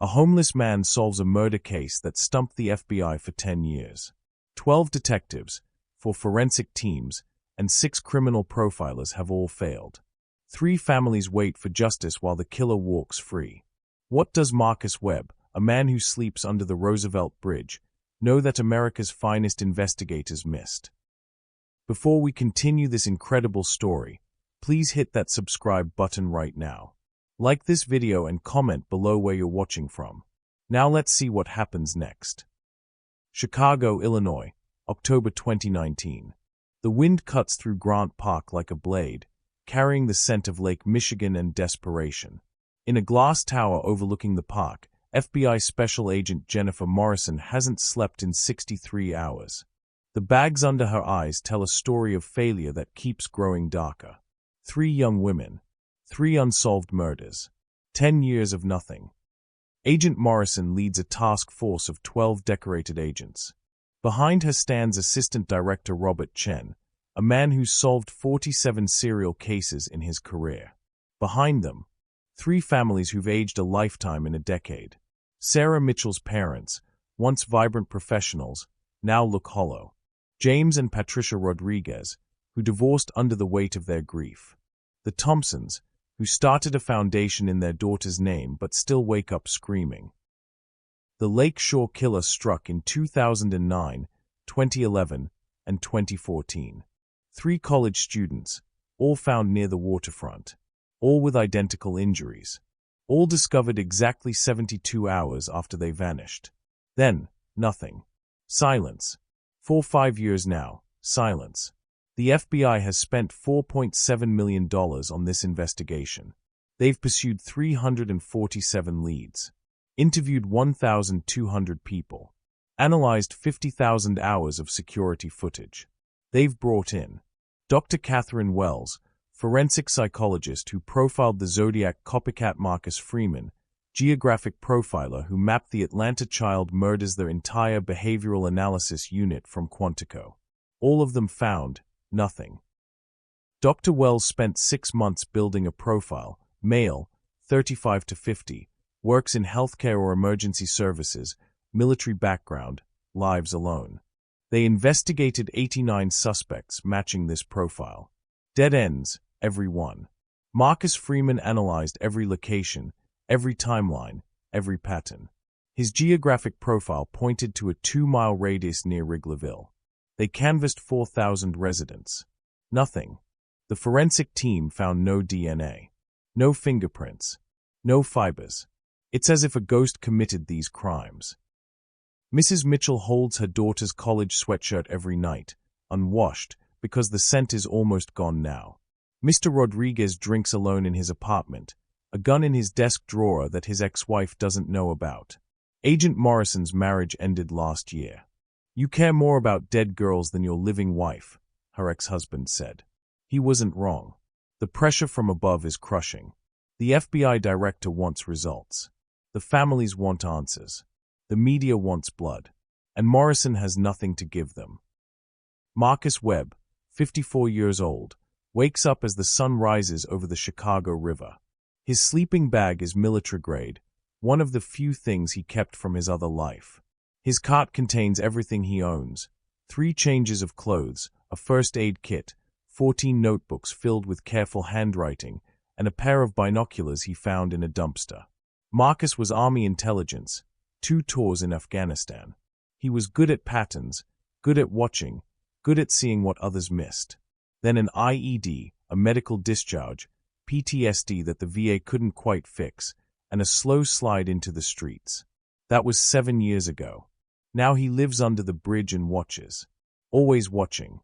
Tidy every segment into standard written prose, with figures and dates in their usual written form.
A homeless man solves a murder case that stumped the FBI for 10 years. 12 detectives, 4 forensic teams, and 6 criminal profilers have all failed. 3 families wait for justice while the killer walks free. What does Marcus Webb, a man who sleeps under the Roosevelt Bridge, know that America's finest investigators missed? Before we continue this incredible story, please hit that subscribe button right now. Like this video and comment below where you're watching from. Now let's see what happens next. Chicago, Illinois, October 2019. The wind cuts through Grant Park like a blade, carrying the scent of Lake Michigan and desperation. In a glass tower overlooking the park, FBI Special Agent Jennifer Morrison hasn't slept in 63 hours. The bags under her eyes tell a story of failure that keeps growing darker. 3 young women. 3 unsolved murders. 10 years of nothing. Agent Morrison leads a task force of 12 decorated agents. Behind her stands Assistant Director Robert Chen, a man who's solved 47 serial cases in his career. Behind them, 3 families who've aged a lifetime in a decade. Sarah Mitchell's parents, once vibrant professionals, now look hollow. James and Patricia Rodriguez, who divorced under the weight of their grief. The Thompsons, who started a foundation in their daughter's name but still wake up screaming. The Lake Shore killer struck in 2009, 2011, and 2014. 3 college students, all found near the waterfront, all with identical injuries, all discovered exactly 72 hours after they vanished. Then, nothing. Silence. For 5 years now, silence. The FBI has spent $4.7 million on this investigation. They've pursued 347 leads, interviewed 1,200 people, analyzed 50,000 hours of security footage. They've brought in Dr. Catherine Wells, forensic psychologist who profiled the Zodiac copycat Marcus Freeman, geographic profiler who mapped the Atlanta child murders, their entire behavioral analysis unit from Quantico. All of them found nothing. Dr. Wells spent 6 months building a profile, male, 35 to 50, works in healthcare or emergency services, military background, lives alone. They investigated 89 suspects matching this profile. Dead ends, every one. Marcus Freeman analyzed every location, every timeline, every pattern. His geographic profile pointed to a 2-mile radius near Wrigleyville. They canvassed 4,000 residents. Nothing. The forensic team found no DNA, no fingerprints, no fibers. It's as if a ghost committed these crimes. Mrs. Mitchell holds her daughter's college sweatshirt every night, unwashed, because the scent is almost gone now. Mr. Rodriguez drinks alone in his apartment, a gun in his desk drawer that his ex-wife doesn't know about. Agent Morrison's marriage ended last year. "You care more about dead girls than your living wife," her ex-husband said. He wasn't wrong. The pressure from above is crushing. The FBI director wants results. The families want answers. The media wants blood. And Morrison has nothing to give them. Marcus Webb, 54 years old, wakes up as the sun rises over the Chicago River. His sleeping bag is military grade, one of the few things he kept from his other life. His cot contains everything he owns: 3 changes of clothes, a first aid kit, 14 notebooks filled with careful handwriting, and a pair of binoculars he found in a dumpster. Marcus was Army intelligence, 2 tours in Afghanistan. He was good at patterns, good at watching, good at seeing what others missed. Then an IED, a medical discharge, PTSD that the VA couldn't quite fix, and a slow slide into the streets. That was 7 years ago. Now he lives under the bridge and watches. Always watching.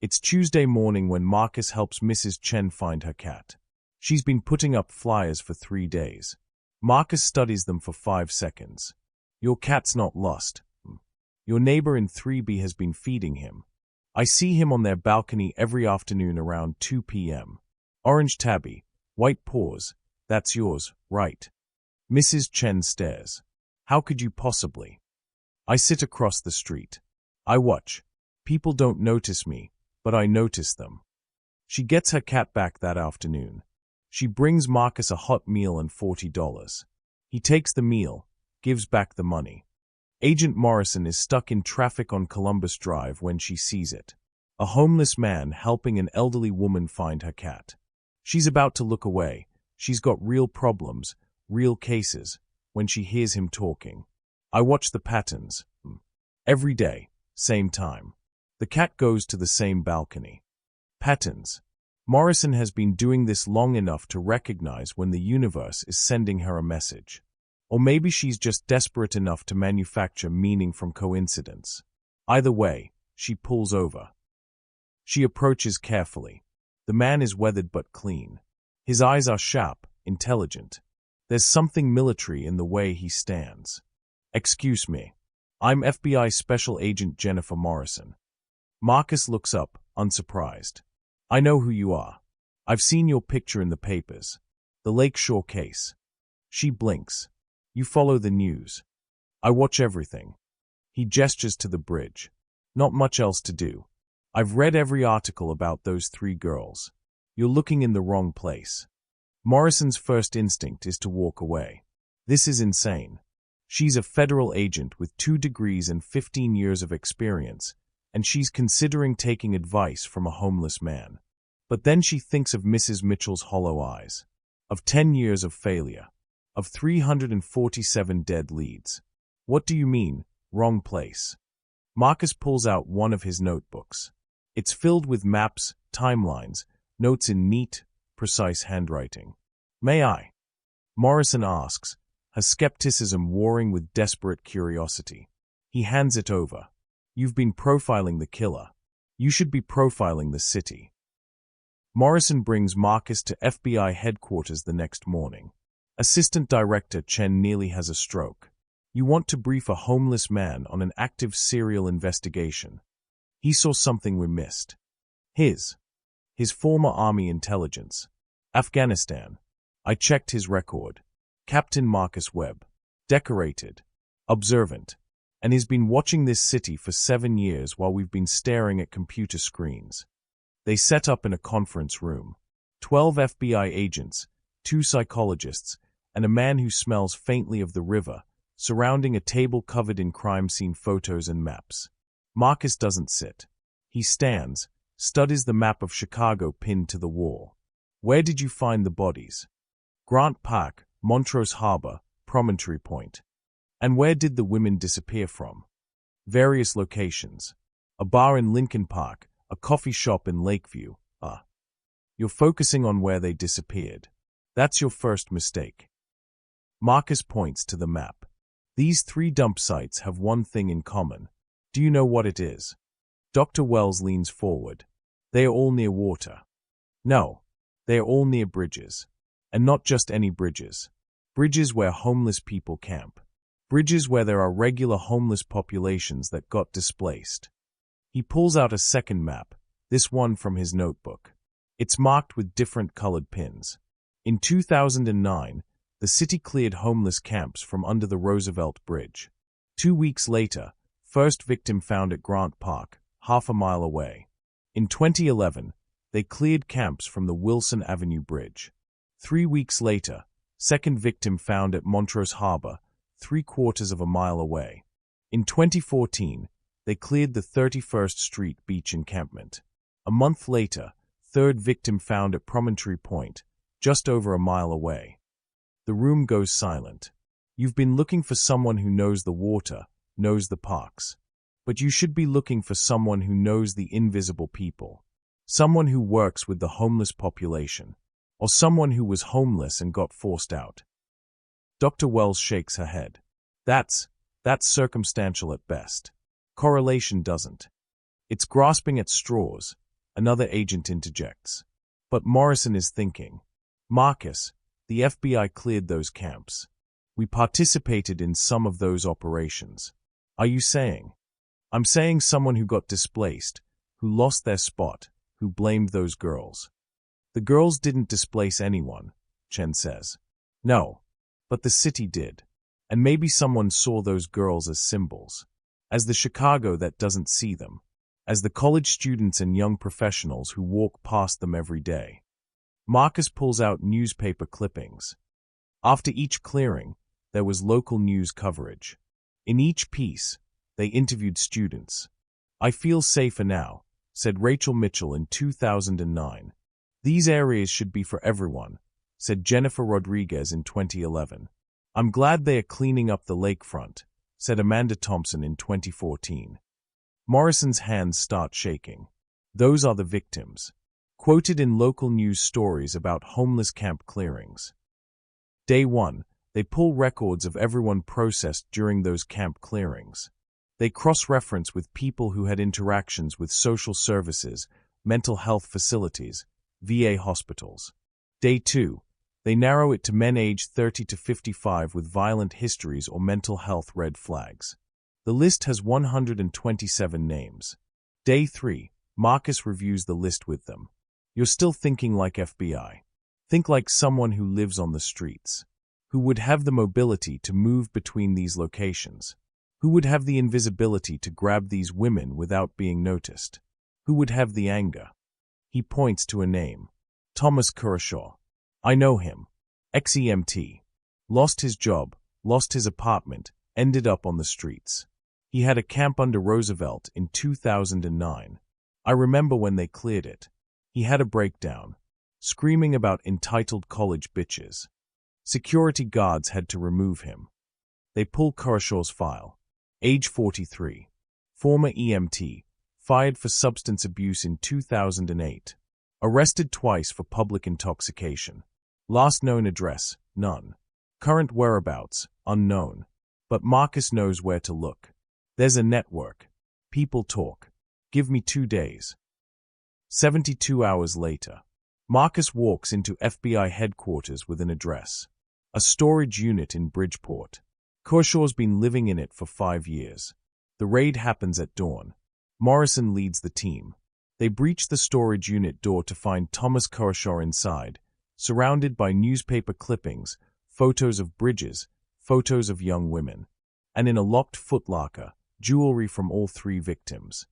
It's Tuesday morning when Marcus helps Mrs. Chen find her cat. She's been putting up flyers for 3 days. Marcus studies them for 5 seconds. "Your cat's not lost. Your neighbor in 3B has been feeding him. I see him on their balcony every afternoon around 2 p.m. Orange tabby, white paws. That's yours, right?" Mrs. Chen stares. "How could you possibly?" "I sit across the street. I watch. People don't notice me, but I notice them." She gets her cat back that afternoon. She brings Marcus a hot meal and $40. He takes the meal, gives back the money. Agent Morrison is stuck in traffic on Columbus Drive when she sees it. A homeless man helping an elderly woman find her cat. She's about to look away. She's got real problems, real cases, when she hears him talking. I watch the patterns. Every day, same time. The cat goes to the same balcony. Patterns. Morrison has been doing this long enough to recognize when the universe is sending her a message. Or maybe she's just desperate enough to manufacture meaning from coincidence. Either way, she pulls over. She approaches carefully. The man is weathered but clean. His eyes are sharp, intelligent. There's something military in the way he stands. "Excuse me. I'm FBI Special Agent Jennifer Morrison." Marcus looks up, unsurprised. "I know who you are. I've seen your picture in the papers. The Lakeshore case." She blinks. "You follow the news." "I watch everything." He gestures to the bridge. "Not much else to do. I've read every article about those 3 girls. You're looking in the wrong place." Morrison's first instinct is to walk away. This is insane. She's a federal agent with 2 degrees and 15 years of experience, and she's considering taking advice from a homeless man. But then she thinks of Mrs. Mitchell's hollow eyes, of 10 years of failure, of 347 dead leads. "What do you mean, wrong place?" Marcus pulls out one of his notebooks. It's filled with maps, timelines, notes in neat, precise handwriting. "May I?" Morrison asks, her skepticism warring with desperate curiosity. He hands it over. "You've been profiling the killer. You should be profiling the city." Morrison brings Marcus to FBI headquarters the next morning. Assistant Director Chen nearly has a stroke. "You want to brief a homeless man on an active serial investigation. He saw something we missed. His former Army intelligence. Afghanistan. I checked his record. Captain Marcus Webb. Decorated. Observant. And he's been watching this city for 7 years while we've been staring at computer screens." They set up in a conference room. 12 FBI agents, 2 psychologists, and a man who smells faintly of the river, surrounding a table covered in crime scene photos and maps. Marcus doesn't sit. He stands, studies the map of Chicago pinned to the wall. "Where did you find the bodies?" "Grant Park, Montrose Harbor, Promontory Point." "And where did the women disappear from?" "Various locations. A bar in Lincoln Park, a coffee shop in Lakeview." You're focusing on where they disappeared. That's your first mistake." Marcus points to the map. "These 3 dump sites have one thing in common. Do you know what it is?" Dr. Wells leans forward. "They are all near water." "No, they are all near bridges. And not just any bridges. Bridges where homeless people camp. Bridges where there are regular homeless populations that got displaced." He pulls out a second map, this one from his notebook. It's marked with different colored pins. In 2009, the city cleared homeless camps from under the Roosevelt Bridge. 2 weeks later, first victim found at Grant Park, half a mile away. In 2011, they cleared camps from the Wilson Avenue Bridge. 3 weeks later, second victim found at Montrose Harbor, 3/4 of a mile away. In 2014, they cleared the 31st Street Beach encampment. A month later, third victim found at Promontory Point, just over a mile away. The room goes silent. You've been looking for someone who knows the water, knows the parks. But you should be looking for someone who knows the invisible people. Someone who works with the homeless population. Or someone who was homeless and got forced out. Dr. Wells shakes her head. That's circumstantial at best. Correlation doesn't. It's grasping at straws. Another agent interjects. But Morrison is thinking. "Marcus, the FBI cleared those camps. We participated in some of those operations. Are you saying?" "I'm saying someone who got displaced, who lost their spot, who blamed those girls." "The girls didn't displace anyone," Chen says. "No, but the city did. And maybe someone saw those girls as symbols. As the Chicago that doesn't see them. As the college students and young professionals who walk past them every day." Marcus pulls out newspaper clippings. After each clearing, there was local news coverage. In each piece, they interviewed students. "I feel safer now," said Rachel Mitchell in 2009. "These areas should be for everyone," said Jennifer Rodriguez in 2011. "I'm glad they are cleaning up the lakefront," said Amanda Thompson in 2014. Morrison's hands start shaking. Those are the victims. Quoted in local news stories about homeless camp clearings. Day 1, they pull records of everyone processed during those camp clearings. They cross-reference with people who had interactions with social services, mental health facilities, VA hospitals. Day 2, they narrow it to men aged 30 to 55 with violent histories or mental health red flags. The list has 127 names. Day 3, Marcus reviews the list with them. "You're still thinking like FBI. Think like someone who lives on the streets. Who would have the mobility to move between these locations? Who would have the invisibility to grab these women without being noticed? Who would have the anger?" He points to a name. Thomas Kershaw. "I know him. Ex-EMT. Lost his job, lost his apartment, ended up on the streets. He had a camp under Roosevelt in 2009. I remember when they cleared it. He had a breakdown, screaming about entitled college bitches. Security guards had to remove him." They pull Kershaw's file. Age 43. Former EMT. Fired for substance abuse in 2008. Arrested twice for public intoxication. Last known address, none. Current whereabouts, unknown. But Marcus knows where to look. There's a network. People talk. Give me 2 days. 72 hours later, Marcus walks into FBI headquarters with an address. A storage unit in Bridgeport. Kershaw's been living in it for 5 years. The raid happens at dawn. Morrison leads the team. They breach the storage unit door to find Thomas Kershaw inside, surrounded by newspaper clippings, photos of bridges, photos of young women, and in a locked footlocker, jewelry from all 3 victims.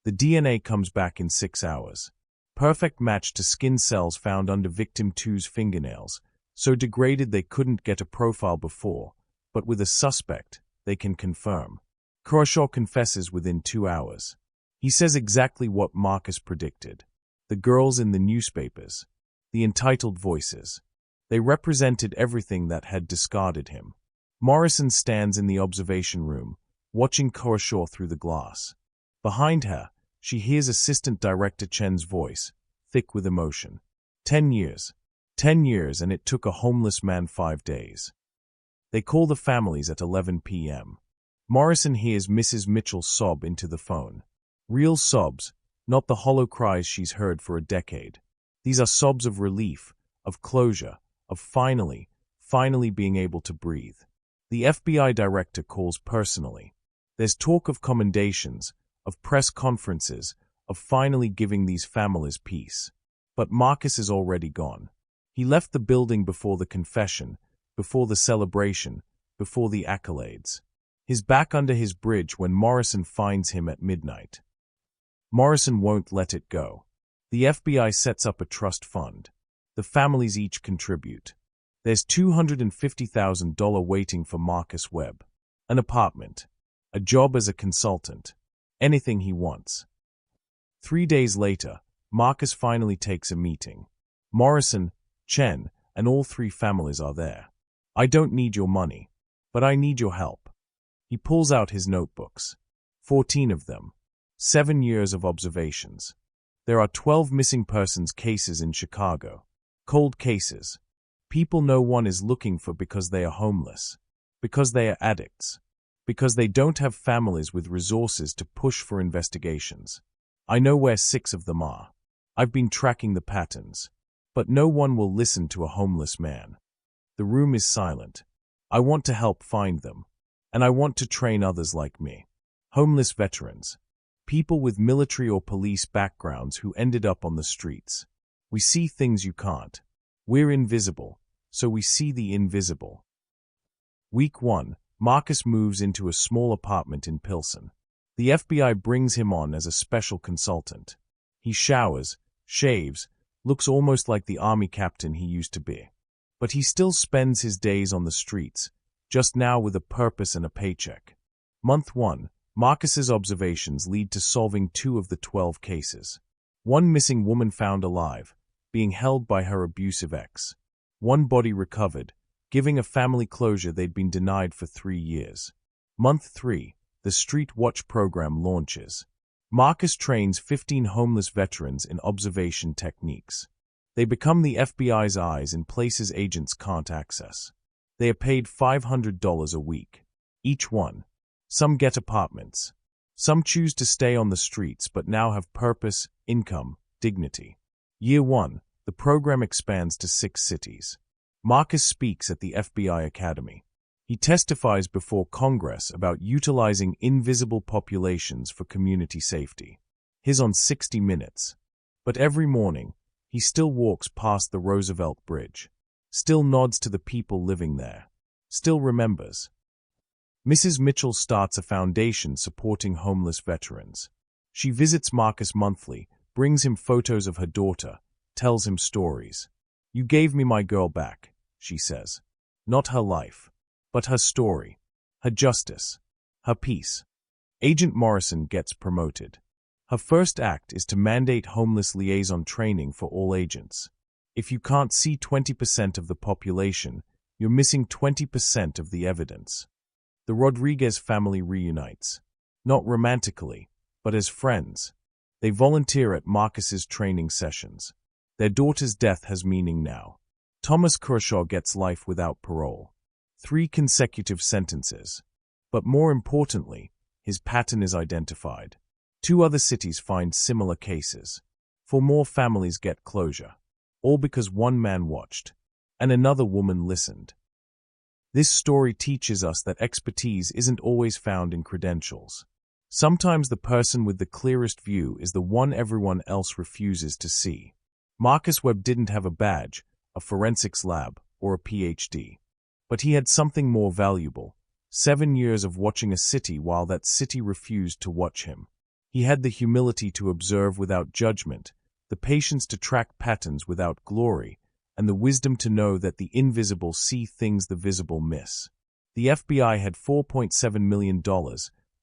The DNA comes back in 6 hours. Perfect match to skin cells found under victim 2's fingernails, so degraded they couldn't get a profile before, but with a suspect, they can confirm. Kershaw confesses within 2 hours. He says exactly what Marcus predicted. The girls in the newspapers. The entitled voices. They represented everything that had discarded him. Morrison stands in the observation room, watching Kershaw through the glass. Behind her, she hears Assistant Director Chen's voice, thick with emotion. 10 years. 10 years, and it took a homeless man 5 days. They call the families at 11 p.m. Morrison hears Mrs. Mitchell sob into the phone. Real sobs, not the hollow cries she's heard for a decade. These are sobs of relief, of closure, of finally being able to breathe. The FBI director calls personally. There's talk of commendations, of press conferences, of finally giving these families peace. But Marcus is already gone. He left the building before the confession, before the celebration, before the accolades. His back under his bridge when Morrison finds him at midnight. Morrison won't let it go. The FBI sets up a trust fund. The families each contribute. There's $250,000 waiting for Marcus Webb. An apartment. A job as a consultant. Anything he wants. 3 days later, Marcus finally takes a meeting. Morrison, Chen, and all 3 families are there. "I don't need your money, but I need your help." He pulls out his notebooks. 14 of them. 7 years of observations. There are 12 missing persons cases in Chicago. Cold cases. People no one is looking for because they are homeless. Because they are addicts. Because they don't have families with resources to push for investigations. I know where 6 of them are. I've been tracking the patterns. But no one will listen to a homeless man. The room is silent. I want to help find them. And I want to train others like me. Homeless veterans. People with military or police backgrounds who ended up on the streets. We see things you can't. We're invisible, so we see the invisible. Week 1, Marcus moves into a small apartment in Pilsen. The FBI brings him on as a special consultant. He showers, shaves, looks almost like the army captain he used to be. But he still spends his days on the streets, just now with a purpose and a paycheck. Month 1. Marcus's observations lead to solving 2 of the 12 cases. 1 missing woman found alive, being held by her abusive ex. 1 body recovered, giving a family closure they'd been denied for 3 years. Month 3. The Street Watch program launches. Marcus trains 15 homeless veterans in observation techniques. They become the FBI's eyes in places agents can't access. They are paid $500 a week. Each one. Some get apartments. Some choose to stay on the streets but now have purpose, income, dignity. Year 1. The program expands to 6 cities. Marcus speaks at the FBI Academy. He testifies before Congress about utilizing invisible populations for community safety. He's on 60 Minutes. But every morning, he still walks past the Roosevelt Bridge. Still nods to the people living there. Still remembers. Mrs. Mitchell starts a foundation supporting homeless veterans. She visits Marcus monthly, brings him photos of her daughter, tells him stories. "You gave me my girl back," she says. Not her life, but her story, her justice, her peace. Agent Morrison gets promoted. Her first act is to mandate homeless liaison training for all agents. If you can't see 20% of the population, you're missing 20% of the evidence. The Rodriguez family reunites. Not romantically, but as friends. They volunteer at Marcus's training sessions. Their daughter's death has meaning now. Thomas Kershaw gets life without parole. 3 consecutive sentences. But more importantly, his pattern is identified. 2 other cities find similar cases. 4 more families get closure. All because 1 man watched, and another woman listened. This story teaches us that expertise isn't always found in credentials. Sometimes the person with the clearest view is the one everyone else refuses to see. Marcus Webb didn't have a badge, a forensics lab, or a PhD. But he had something more valuable: 7 years of watching a city while that city refused to watch him. He had the humility to observe without judgment, the patience to track patterns without glory, and the wisdom to know that the invisible see things the visible miss. The FBI had $4.7 million,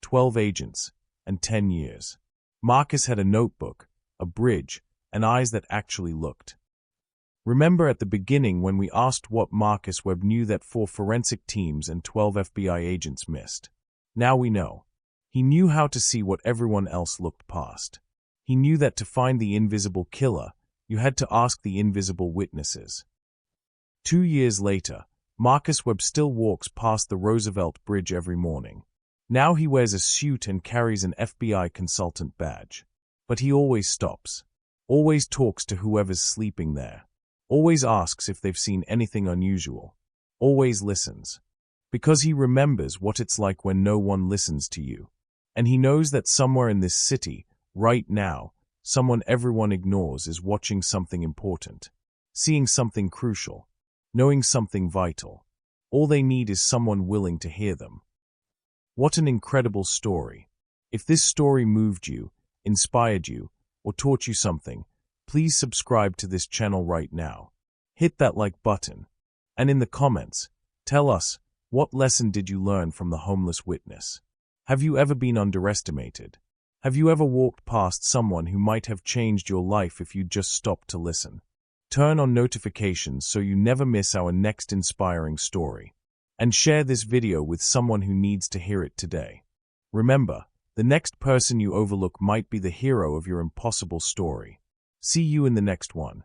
12 agents, and 10 years. Marcus had a notebook, a bridge, and eyes that actually looked. Remember at the beginning when we asked what Marcus Webb knew that 4 forensic teams and 12 FBI agents missed? Now we know. He knew how to see what everyone else looked past. He knew that to find the invisible killer, you had to ask the invisible witnesses. 2 years later, Marcus Webb still walks past the Roosevelt Bridge every morning. Now he wears a suit and carries an FBI consultant badge. But he always stops. Always talks to whoever's sleeping there. Always asks if they've seen anything unusual. Always listens. Because he remembers what it's like when no one listens to you. And he knows that somewhere in this city, right now, someone everyone ignores is watching something important. Seeing something crucial. Knowing something vital. All they need is someone willing to hear them. What an incredible story. If this story moved you, inspired you, or taught you something, please subscribe to this channel right now. Hit that like button. And in the comments, tell us, what lesson did you learn from the homeless witness? Have you ever been underestimated? Have you ever walked past someone who might have changed your life if you just stopped to listen? Turn on notifications so you never miss our next inspiring story. And share this video with someone who needs to hear it today. Remember, the next person you overlook might be the hero of your impossible story. See you in the next one.